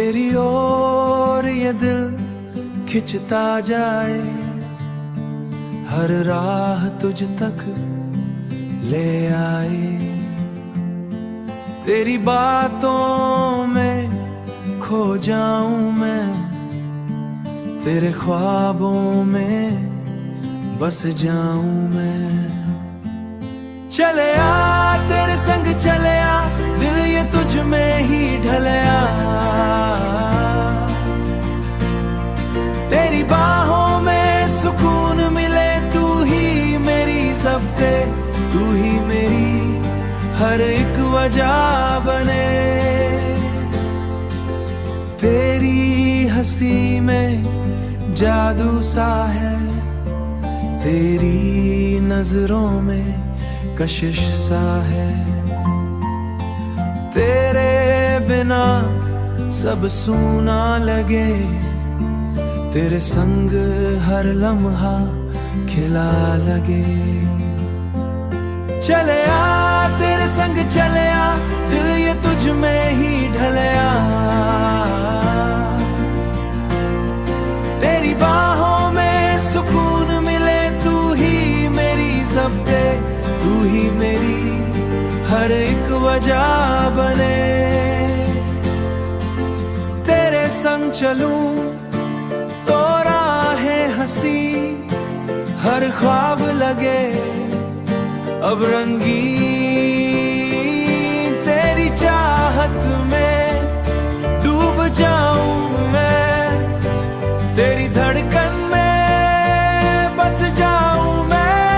तेरी ओर ये दिल खिंचता जाए, हर राह तुझ तक ले आए। तेरी बातों में खो जाऊं मैं, तेरे ख्वाबों में बस जाऊं मैं। चले आ तेरे संग चले आ, दिल ये तुझ में ही ढलया। तेरी बाहों में सुकून मिले, तू ही मेरी ज़ब्ते, तू ही मेरी हर एक वजह बने। तेरी हंसी में जादू सा है, तेरी नजरों में कशिश सा है। तेरे बिना सब सूना लगे, तेरे संग हर लम्हा खिला लगे। चले आ तेरे संग चले आ, दिल ये तुझ में ही ढलया। तेरी बाहों में सुकून मिले, तू ही मेरी ज़ब्ते, तू ही मेरी हर एक वजह बने। तेरे संग चलूं तो राहें हंसी, हर ख्वाब लगे अब रंगीन। तेरी चाहत में डूब जाऊं मैं, तेरी धड़कन में बस जाऊं मैं।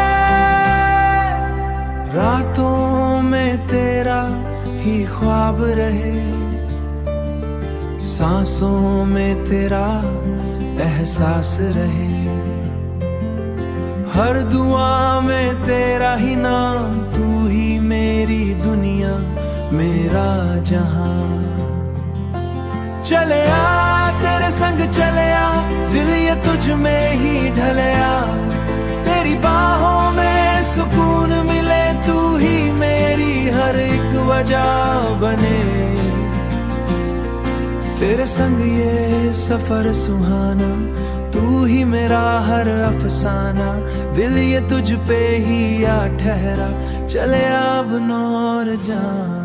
रातों में तेरा ही ख्वाब रहे, सांसों में तेरा एहसास रहे। हर दुआ में तेरा ही नाम, तू ही मेरी दुनिया मेरा जहां। चले आ तेरे संग चले आ, दिल ये तुझ में ही ढलया। तेरी बाहों में सुकून मिले, तू ही मेरी हर एक वजह बने। तेरे संग ये सफर सुहाना, तू ही मेरा हर अफसाना। दिल ये तुझ पे ही आ ठहरा, चले अब नौर जान।